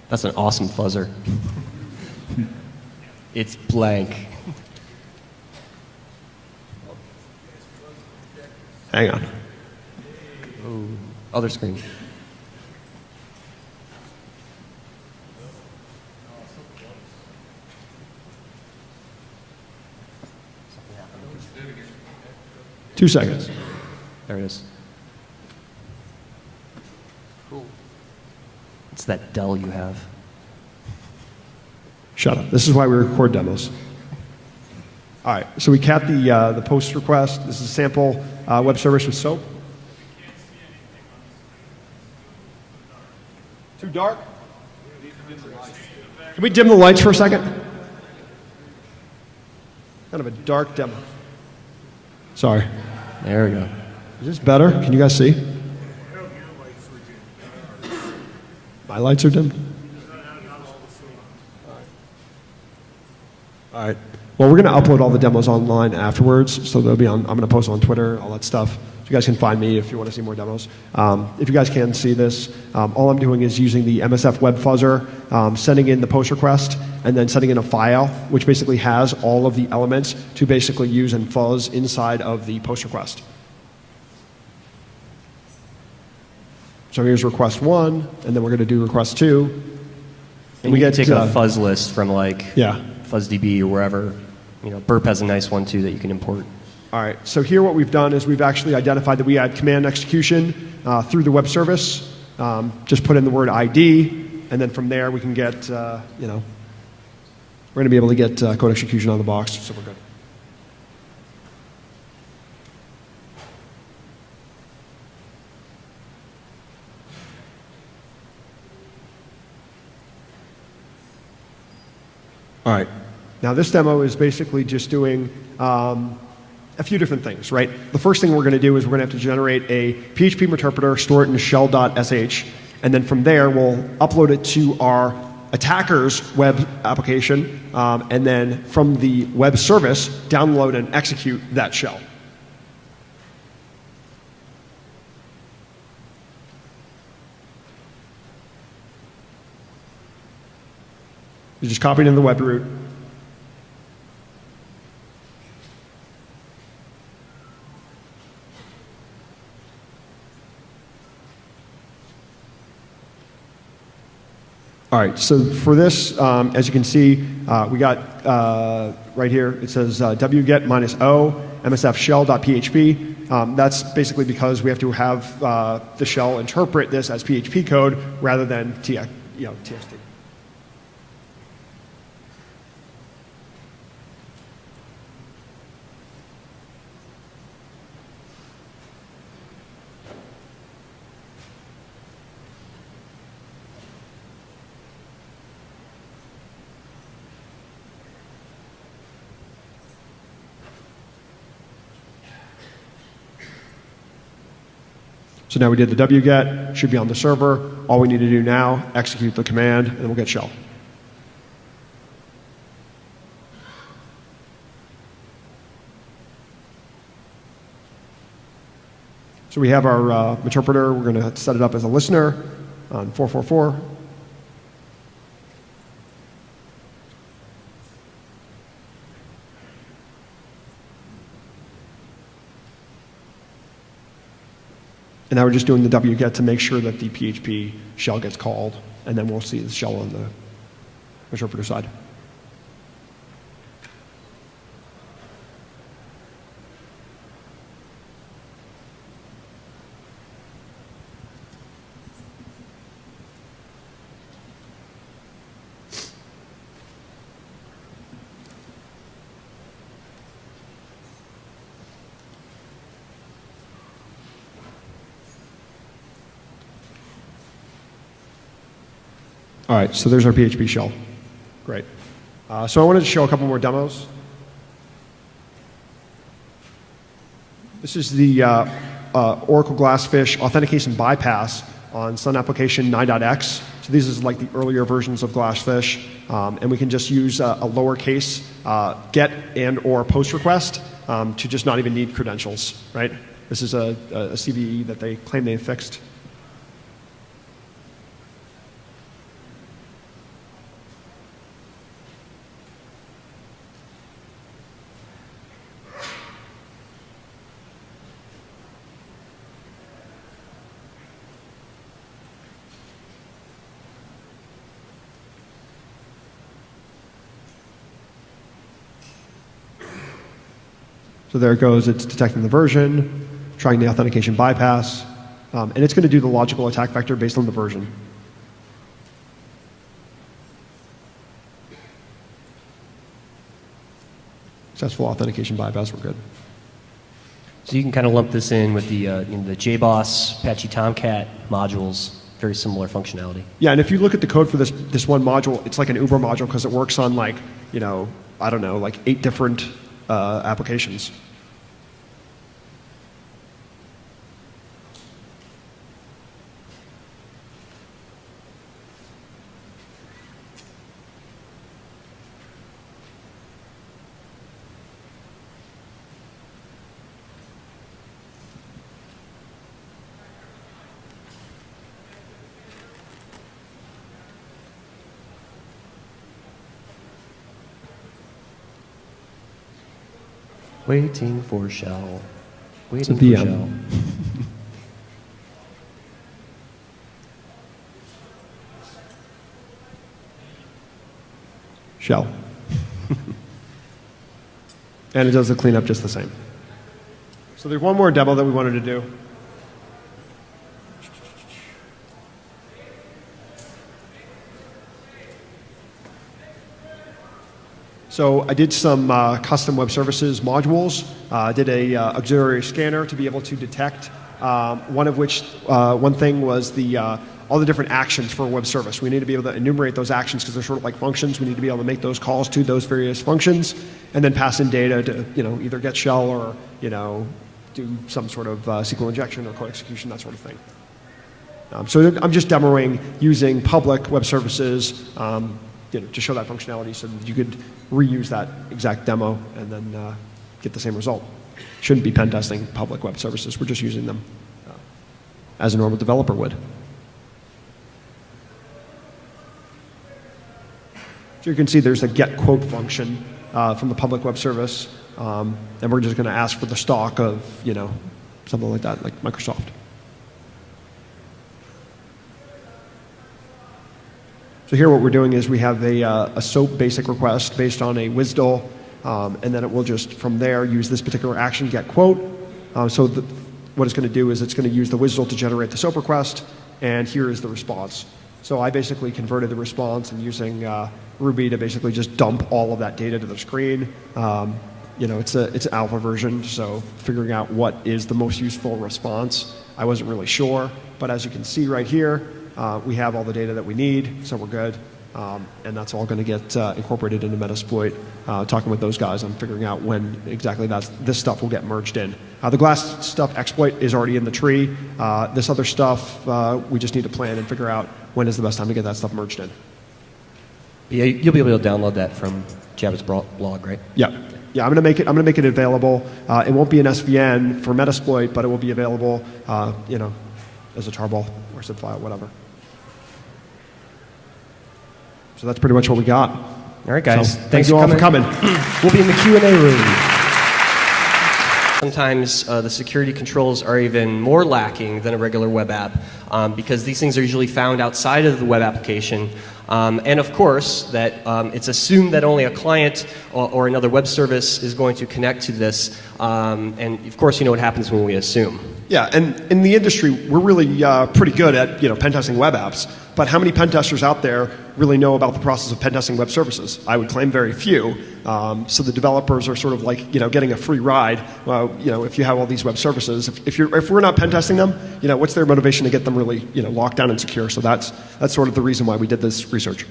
Speaker 2: That's an awesome fuzzer. It's blank.
Speaker 1: Hang on.
Speaker 2: Ooh, other screen.
Speaker 1: Two seconds.
Speaker 2: There it is. Cool. It's that Dell you have.
Speaker 1: Shut up. This is why we record demos. All right, so we cat the post request. This is a sample web service with SOAP. Too dark? Can we dim the lights for a second? Kind of a dark demo. Sorry.
Speaker 2: There we go.
Speaker 1: Is this better? Can you guys see? My lights are dim. All right. Well, we're going to upload all the demos online afterwards, so they'll be on. I'm going to post on Twitter, all that stuff. So you guys can find me if you want to see more demos. If you guys can see this, all I'm doing is using the MSF web fuzzer, sending in the post request, and then sending in a file, which basically has all of the elements to basically use and fuzz inside of the post request. So here's request 1, and then we're going to do request 2.
Speaker 2: And we get take a fuzz list from like
Speaker 1: yeah.
Speaker 2: FuzzDB or wherever. Burp has a nice one too that you can import.
Speaker 1: All right, so here what we've done is we've actually identified that we had command execution through the web service. Just put in the word ID, and then from there we can get, we're going to be able to get code execution on the box, so we're good. All right. Now this demo is basically just doing a few different things, right? The first thing we're going to do is we're going to have to generate a PHP interpreter, store it in shell.sh, and then from there we'll upload it to our attacker's web application, and then from the web service, download and execute that shell. You just copy it in the web root. All right, so for this, as you can see, we got right here, it says wget -o msf shell.php. That's basically because we have to have the shell interpret this as PHP code rather than TXT. So now we did the wget, should be on the server. All we need to do now, execute the command, and we'll get shell. So we have our interpreter. We're going to set it up as a listener on 444. And now we're just doing the wget to make sure that the PHP shell gets called, and then we'll see the shell on the interpreter side. All right, so there's our PHP shell. Great. So I wanted to show a couple more demos. This is the Oracle Glassfish authentication bypass on Sun application 9.x. So these is like the earlier versions of Glassfish, and we can just use a lowercase get and or post request to just not even need credentials, right? This is a CVE that they claim they fixed. So there it goes. It's detecting the version, trying the authentication bypass, and it's going to do the logical attack vector based on the version. Successful authentication bypass, we're good.
Speaker 2: So you can kind of lump this in with the the JBoss, Apache Tomcat modules, very similar functionality.
Speaker 1: Yeah, and if you look at the code for this one module, it's like an Uber module because it works on like, I don't know, like 8 different applications.
Speaker 2: Waiting for shell. Waiting
Speaker 1: It's
Speaker 2: for
Speaker 1: a VM.
Speaker 2: shell.
Speaker 1: Shell. And it does the cleanup just the same. So there's one more demo that we wanted to do. So I did some custom web services modules. I did a auxiliary scanner to be able to detect one of which, one thing was all the different actions for a web service. We need to be able to enumerate those actions because they're sort of like functions. We need to be able to make those calls to those various functions and then pass in data to either get shell or do some sort of SQL injection or code execution, that sort of thing. So I'm just demoing using public web services to show that functionality so that you could reuse that exact demo and then get the same result. Shouldn't be pen testing public web services. We're just using them as a normal developer would. So you can see there's a get quote function from the public web service, and we're just going to ask for the stock of something like that, like Microsoft. So here what we're doing is we have a SOAP basic request based on a WSDL, and then it will just, from there, use this particular action, get quote. So what it's going to do is it's going to use the WSDL to generate the SOAP request, and here is the response. So I basically converted the response and using Ruby to basically just dump all of that data to the screen. It's an alpha version, so figuring out what is the most useful response, I wasn't really sure. But as you can see right here, we have all the data that we need, so we're good. and that's all going to get incorporated into Metasploit. Talking with those guys, I'm figuring out when exactly this stuff will get merged in. The glass stuff exploit is already in the tree. This other stuff, we just need to plan and figure out when is the best time to get that stuff merged in.
Speaker 2: Yeah, you'll be able to download that from Jabba's blog, right?
Speaker 1: Yeah. Yeah, I'm going to make it available. It won't be an SVN for Metasploit, but it will be available, as a tarball or zip file, whatever. So that's pretty much what we got.
Speaker 2: All right, guys.
Speaker 1: So, thank you all for coming.
Speaker 2: We'll be in the Q&A room. Sometimes the security controls are even more lacking than a regular web app because these things are usually found outside of the web application. And of course, that it's assumed that only a client or another web service is going to connect to this. And of course, you know what happens when we assume.
Speaker 1: Yeah, and in the industry, we're really pretty good at pen testing web apps. But how many pen testers out there really know about the process of pen testing web services? I would claim very few. So the developers are sort of like getting a free ride. If you have all these web services, if we're not pen testing them, what's their motivation to get them really locked down and secure? So that's sort of the reason why we did this research.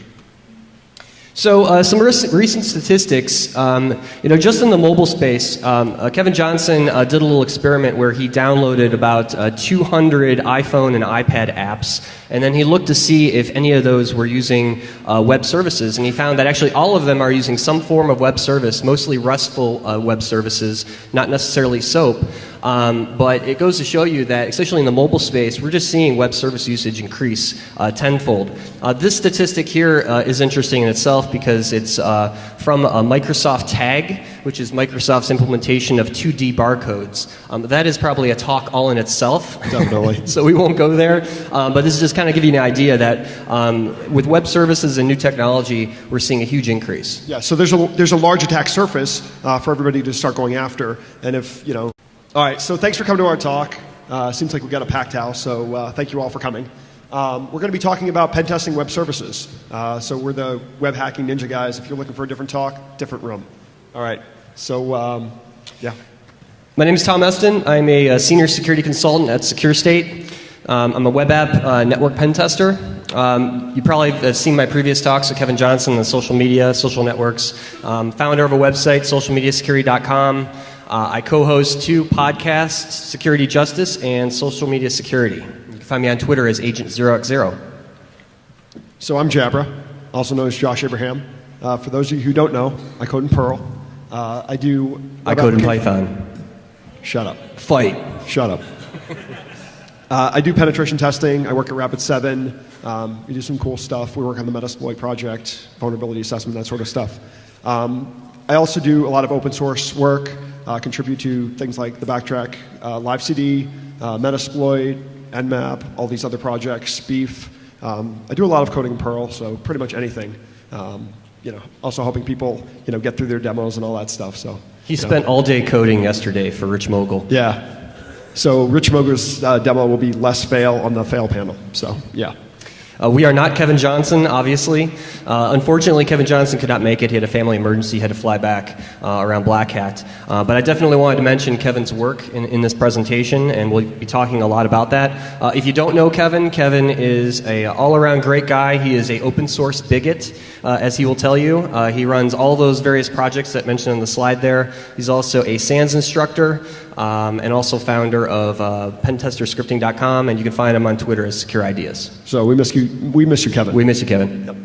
Speaker 2: So some recent statistics, just in the mobile space, Kevin Johnson did a little experiment where he downloaded about 200 iPhone and iPad apps, and then he looked to see if any of those were using web services, and he found that actually all of them are using some form of web service, mostly RESTful web services, not necessarily SOAP. But it goes to show you that, especially in the mobile space, we're just seeing web service usage increase tenfold. This statistic here is interesting in itself because it's from a Microsoft Tag, which is Microsoft's implementation of 2D barcodes. That is probably a talk all in itself.
Speaker 1: Definitely.
Speaker 2: So we won't go there. But this is just kind of give you an idea that with web services and new technology, we're seeing a huge increase.
Speaker 1: Yeah, so there's a large attack surface for everybody to start going after. And if, All right, so thanks for coming to our talk. Seems like we've got a packed house, so thank you all for coming. We're going to be talking about pen testing web services. So we're the web hacking ninja guys. If you're looking for a different talk, different room. All right, so yeah.
Speaker 2: My name is Tom Eston. I'm a senior security consultant at SecureState. I'm a web app network pen tester. You probably have seen my previous talks with Kevin Johnson on social media, social networks. Founder of a website, socialmediasecurity.com. I co-host 2 podcasts, Security Justice and Social Media Security. You can find me on Twitter as Agent0x0.
Speaker 1: So I'm Jabra, also known as Josh Abraham. For those of you who don't know, I code in Perl. I code
Speaker 2: in Python.
Speaker 1: Shut up.
Speaker 2: Fight.
Speaker 1: Shut up. I do penetration testing. I work at Rapid7. We do some cool stuff. We work on the Metasploit project, vulnerability assessment, that sort of stuff. I also do a lot of open source work. Contribute to things like the Backtrack Live CD, Metasploit, Nmap, all these other projects, Beef. I do a lot of coding in Perl, so pretty much anything. Also helping people, get through their demos and all that stuff. So
Speaker 2: he spent all day coding yesterday for Rich Mogul.
Speaker 1: Yeah. So Rich Mogul's demo will be less fail on the fail panel. So yeah.
Speaker 2: We are not Kevin Johnson, obviously. Unfortunately, Kevin Johnson could not make it. He had a family emergency, had to fly back around Black Hat. But I definitely wanted to mention Kevin's work in this presentation, and we'll be talking a lot about that. If you don't know Kevin, Kevin is an all-around great guy. He is an open source bigot, as he will tell you. He runs all those various projects that mentioned on the slide there. He's also a SANS instructor, and also founder of pentesterscripting.com, and you can find him on Twitter as Secure Ideas.
Speaker 1: So we miss you, Kevin.
Speaker 2: We miss you, Kevin.
Speaker 1: Yep.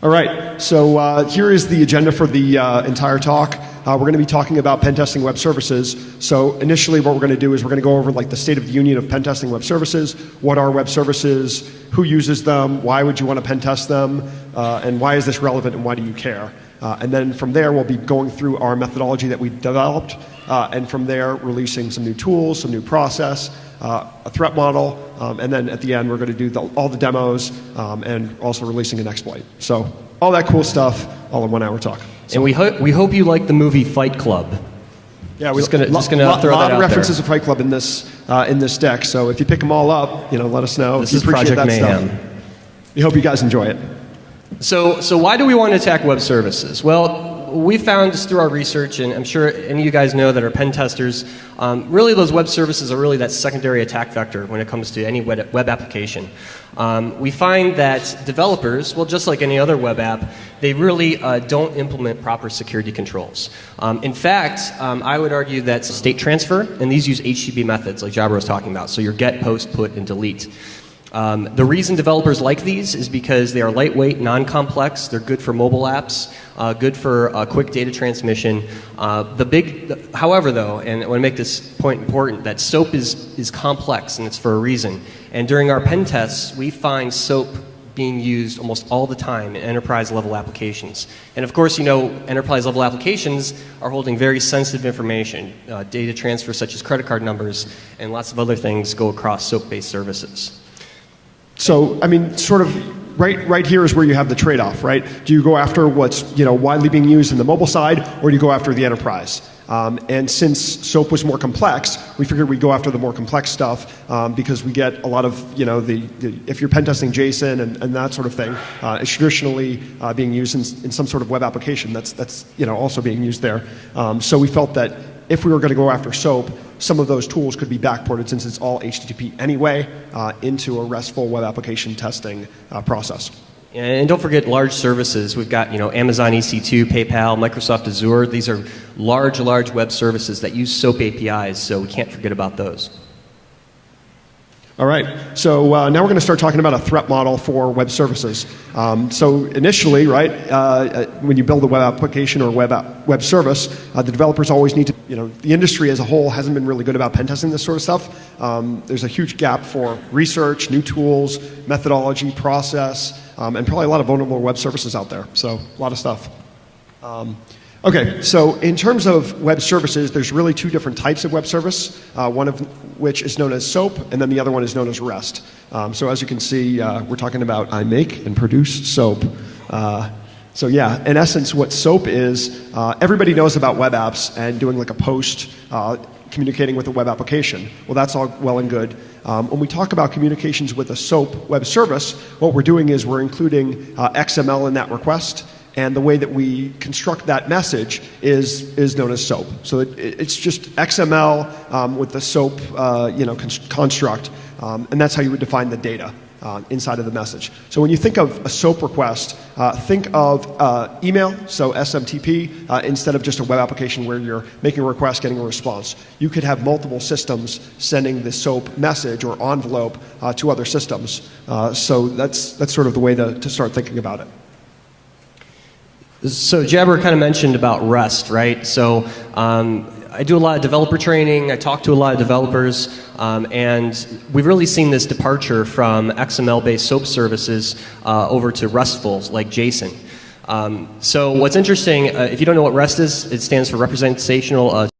Speaker 1: All right, so here is the agenda for the entire talk. We're going to be talking about pen testing web services. So initially what we're going to do is we're going to go over like the state of the union of pen testing web services. What are web services? Who uses them? Why would you want to pen test them? And why is this relevant and why do you care? And then from there we'll be going through our methodology that we developed, and from there releasing some new tools, some new process, a threat model, and then at the end we're going to do all the demos and also releasing an exploit. So all that cool stuff all in 1 hour talk. So,
Speaker 2: and we hope you like the movie Fight Club.
Speaker 1: Yeah, we're
Speaker 2: just gonna throw that out there.
Speaker 1: A lot of references to Fight Club in this deck. So if you pick them all up, let us know.
Speaker 2: This is Project Mayhem.
Speaker 1: We hope you guys enjoy it.
Speaker 2: So why do we want to attack web services? Well, we found just through our research, and I'm sure any of you guys know that are pen testers, really those web services are really that secondary attack vector when it comes to any web application. We find that developers, well, just like any other web app, they really don't implement proper security controls. In fact, I would argue that state transfer, and these use HTTP methods like Jabra was talking about, so your get, post, put, and delete. The reason developers like these is because they are lightweight, non-complex, they're good for mobile apps, good for quick data transmission. However, though, and I want to make this point important, that SOAP is complex, and it's for a reason. And during our pen tests, we find SOAP being used almost all the time in enterprise-level applications. And of course, you know, enterprise-level applications are holding very sensitive information. Data transfer such as credit card numbers and lots of other things go across SOAP-based services.
Speaker 1: So, I mean, sort of right here is where you have the trade-off, right? Do you go after what's, you know, widely being used in the mobile side, or do you go after the enterprise? And since SOAP was more complex, we figured we'd go after the more complex stuff because we get a lot of, you know, if you're pen testing JSON and that sort of thing, it's traditionally being used in some sort of web application that's you know, also being used there. So we felt that if we were going to go after SOAP, some of those tools could be backported, since it's all HTTP anyway, into a RESTful web application testing process.
Speaker 2: And don't forget large services. We've got, you know, Amazon EC2, PayPal, Microsoft Azure. These are large web services that use SOAP APIs, so we can't forget about those.
Speaker 1: All right, so now we're going to start talking about a threat model for web services. So initially, right, when you build a web application or web service, the developers always need to, you know, the industry as a whole hasn't been really good about pen testing this sort of stuff. There's a huge gap for research, new tools, methodology, process, and probably a lot of vulnerable web services out there. So a lot of stuff. Okay, so in terms of web services, there's really two different types of web service, one of which is known as SOAP, and then the other one is known as REST. So as you can see, we're talking about I make and produce SOAP. So yeah, in essence, what SOAP is, everybody knows about web apps and doing like a post, communicating with a web application. Well, that's all well and good. When we talk about communications with a SOAP web service, what we're doing is we're including XML in that request. And the way that we construct that message is known as SOAP. So it's just XML with the SOAP you know, construct, and that's how you would define the data inside of the message. So when you think of a SOAP request, think of email, so SMTP, instead of just a web application where you're making a request, getting a response. You could have multiple systems sending the SOAP message or envelope to other systems. So that's sort of the way to start thinking about it.
Speaker 2: So Jabber kind of mentioned about REST, right? So I do a lot of developer training, I talk to a lot of developers, and we've really seen this departure from XML-based SOAP services over to RESTful, like JSON. So what's interesting, if you don't know what REST is, it stands for Representational